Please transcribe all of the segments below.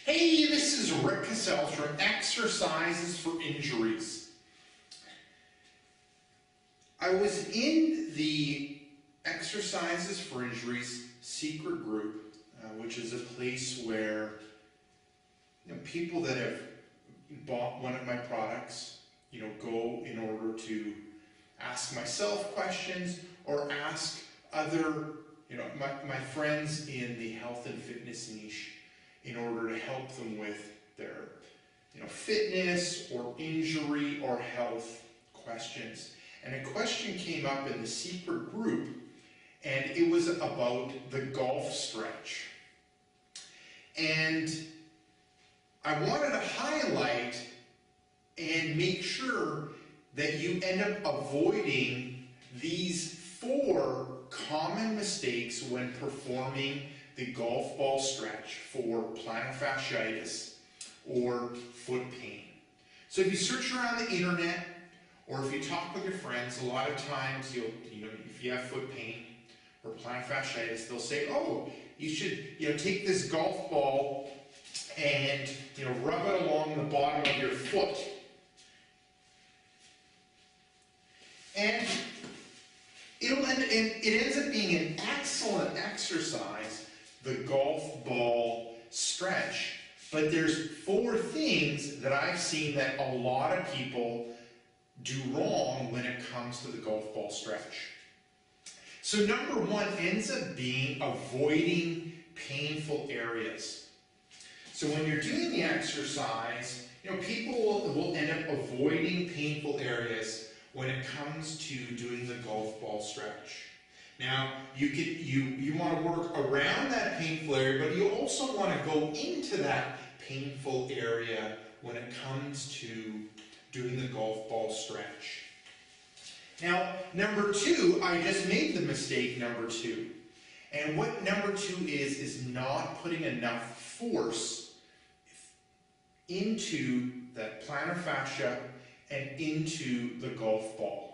Hey, this is Rick Cassell from Exercises for Injuries. I was in the Exercises for Injuries secret group, which is a place where people that have bought one of my products, go in order to ask myself questions or ask other, my friends in the health and fitness niche in order to help them with their, fitness or injury or health questions. And a question came up in the secret group, and it was about the golf stretch. And I wanted to highlight and make sure that you end up avoiding these 4 common mistakes when performing the golf ball stretch for plantar fasciitis or foot pain. So if you search around the internet or if you talk with your friends, a lot of times if you have foot pain or plantar fasciitis, they'll say, oh, you should take this golf ball and rub it along the bottom of your foot. And it ends up being an excellent exercise, the golf ball stretch. But there's 4 things that I've seen that a lot of people do wrong when it comes to the golf ball stretch. So number 1 ends up being avoiding painful areas. So when you're doing the exercise, people will end up avoiding painful areas when it comes to doing the golf ball stretch. Now, you want to work around that painful area, but you also want to go into that painful area when it comes to doing the golf ball stretch. Now, number 2, I just made the mistake number 2. And what number 2 is not putting enough force into that plantar fascia and into the golf ball.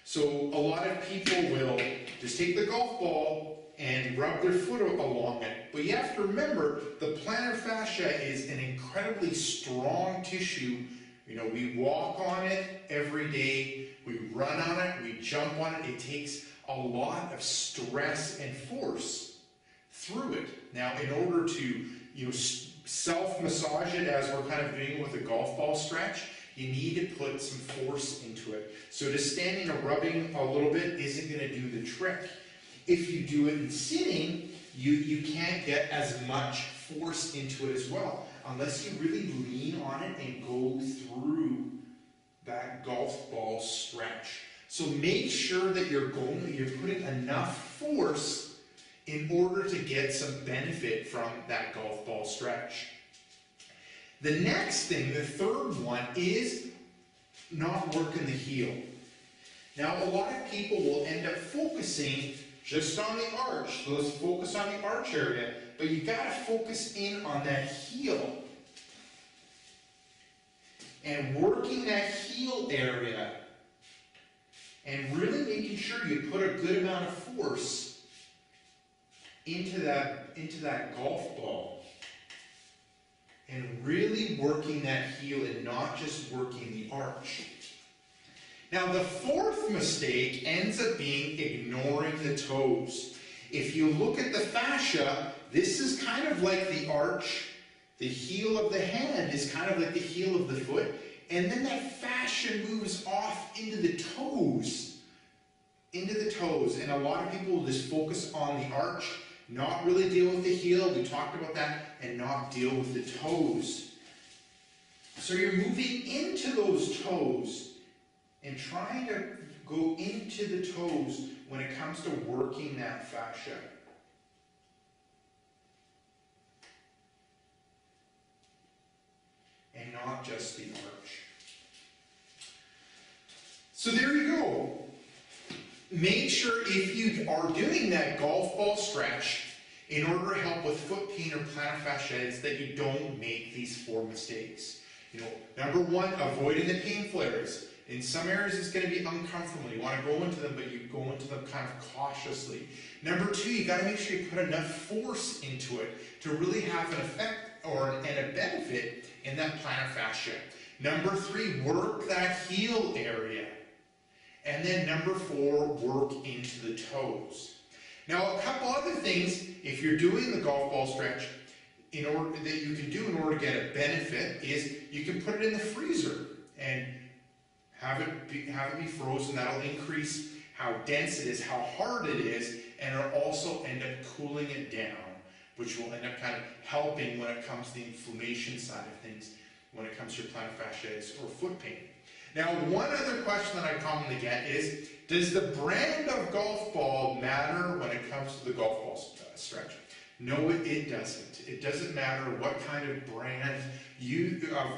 So a lot of people will just take the golf ball and rub their foot along it. But you have to remember, the plantar fascia is an incredibly strong tissue. We walk on it every day, we run on it, we jump on it. It takes a lot of stress and force through it. Now, in order to self-massage it as we're kind of doing with a golf ball stretch, you need to put some force into it. So just standing and rubbing a little bit isn't going to do the trick. If you do it in sitting, you can't get as much force into it as well, unless you really lean on it and go through that golf ball stretch. So make sure that you're putting enough force in order to get some benefit from that golf ball stretch. The next thing, the third one, is not working the heel. Now, a lot of people will end up focusing just on the arch. So let's focus on the arch area, but you got to focus in on that heel. And working that heel area and really making sure you put a good amount of force into that golf ball. And really working that heel and not just working the arch. Now, the 4th mistake ends up being ignoring the toes. If you look at the fascia, this is kind of like the arch. The heel of the hand is kind of like the heel of the foot. And then that fascia moves off into the toes. And a lot of people will just focus on the arch, not really deal with the heel. We talked about that. And not deal with the toes. So you're moving into those toes and trying to go into the toes when it comes to working that fascia. And not just the arch. So there you go. Make sure if you are doing that golf ball stretch, in order to help with foot pain or plantar fasciitis, that you don't make these 4 mistakes. Number 1, avoiding the painful areas. In some areas it's going to be uncomfortable. You want to go into them, but you go into them kind of cautiously. Number 2, you got to make sure you put enough force into it to really have an effect and a benefit in that plantar fascia. Number 3, work that heel area. And then number 4, work into the toes. Now, a couple other things, if you're doing the golf ball stretch, that you can do in order to get a benefit is you can put it in the freezer and have it be frozen. That'll increase how dense it is, how hard it is, and it'll also end up cooling it down, which will end up kind of helping when it comes to the inflammation side of things, when it comes to your plantar fasciitis or foot pain. Now, one other question that I commonly get is, does the brand of golf ball matter when it comes to the golf ball stretch? No, it doesn't. It doesn't matter what kind of brand of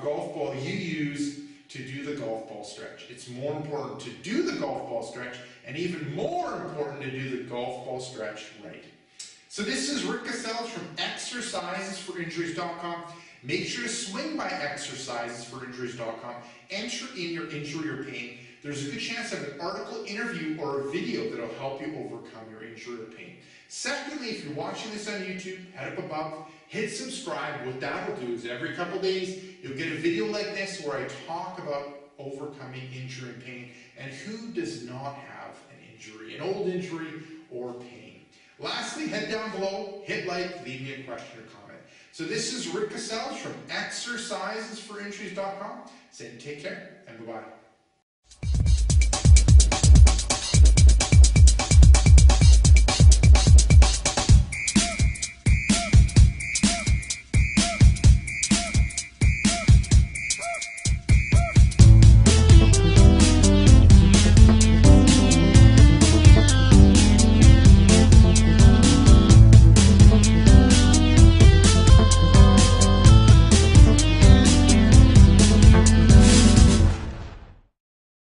golf ball you use to do the golf ball stretch. It's more important to do the golf ball stretch, and even more important to do the golf ball stretch right. So this is Rick Casellas from exercisesforinjuries.com. Make sure to swing by exercisesforinjuries.com. Enter in your injury or pain. There's a good chance of an article, interview, or a video that will help you overcome your injury or pain. Secondly, if you're watching this on YouTube, head up above, hit subscribe. What that will do is every couple days, you'll get a video like this where I talk about overcoming injury and pain and who does not have an injury, an old injury or pain. Lastly, head down below, hit like, leave me a question or comment. So this is Rick Casellas from exercisesforinjuries.com saying take care and bye-bye.